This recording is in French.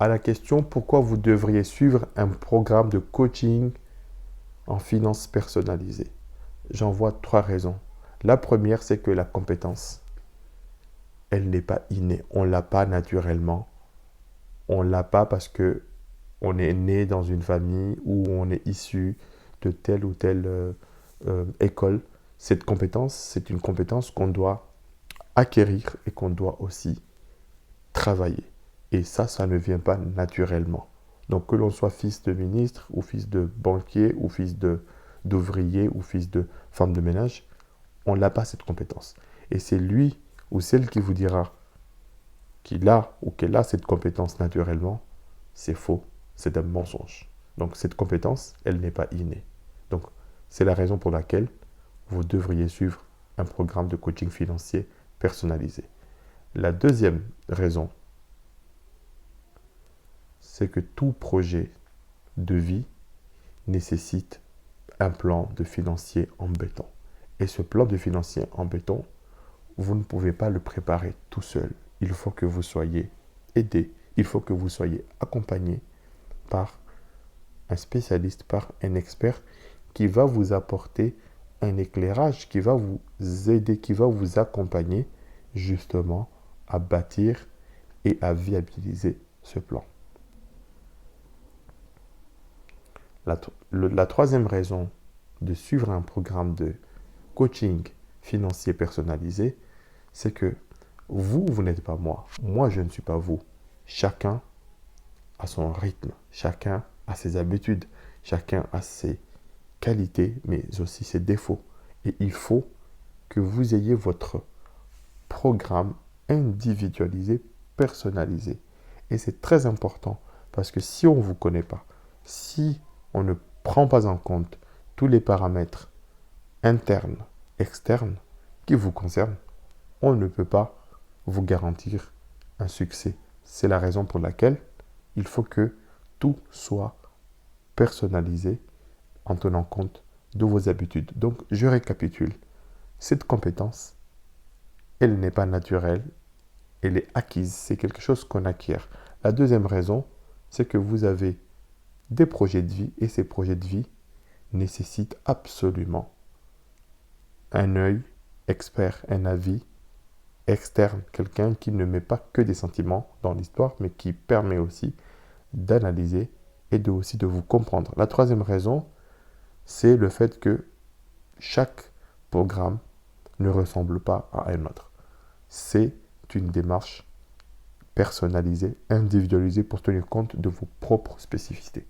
À la question pourquoi vous devriez suivre un programme de coaching en finance personnalisée, j'en vois trois raisons. La première, c'est que la compétence, elle n'est pas innée. On ne l'a pas naturellement. On ne l'a pas parce que on est né dans une famille où on est issu de telle ou telle école. Cette compétence, c'est une compétence qu'on doit acquérir et qu'on doit aussi travailler. Et ça ne vient pas naturellement. Donc que l'on soit fils de ministre ou fils de banquier ou fils d'ouvrier ou fils de femme de ménage, on n'a pas cette compétence. Et c'est lui ou celle qui vous dira qu'il a ou qu'elle a cette compétence naturellement, c'est faux, c'est un mensonge. Donc cette compétence, elle n'est pas innée. Donc c'est la raison pour laquelle vous devriez suivre un programme de coaching financier personnalisé. La deuxième raison, c'est que tout projet de vie nécessite un plan de financier en béton. Et ce plan de financier en béton, vous ne pouvez pas le préparer tout seul. Il faut que vous soyez aidé, il faut que vous soyez accompagné par un spécialiste, par un expert qui va vous apporter un éclairage, qui va vous aider, qui va vous accompagner justement à bâtir et à viabiliser ce plan. La troisième raison de suivre un programme de coaching financier personnalisé, c'est que vous n'êtes pas moi. Moi, je ne suis pas vous. Chacun a son rythme. Chacun a ses habitudes. Chacun a ses qualités, mais aussi ses défauts. Et il faut que vous ayez votre programme individualisé, personnalisé. Et c'est très important parce que si on ne vous connaît pas, si on ne prend pas en compte tous les paramètres internes, externes qui vous concernent, on ne peut pas vous garantir un succès. C'est la raison pour laquelle il faut que tout soit personnalisé en tenant compte de vos habitudes. Donc, je récapitule. Cette compétence, elle n'est pas naturelle, elle est acquise. C'est quelque chose qu'on acquiert. La deuxième raison, c'est que vous avez des projets de vie et ces projets de vie nécessitent absolument un œil expert, un avis externe, quelqu'un qui ne met pas que des sentiments dans l'histoire, mais qui permet aussi d'analyser et aussi de vous comprendre. La troisième raison, c'est le fait que chaque programme ne ressemble pas à un autre. C'est une démarche personnalisée, individualisée pour tenir compte de vos propres spécificités.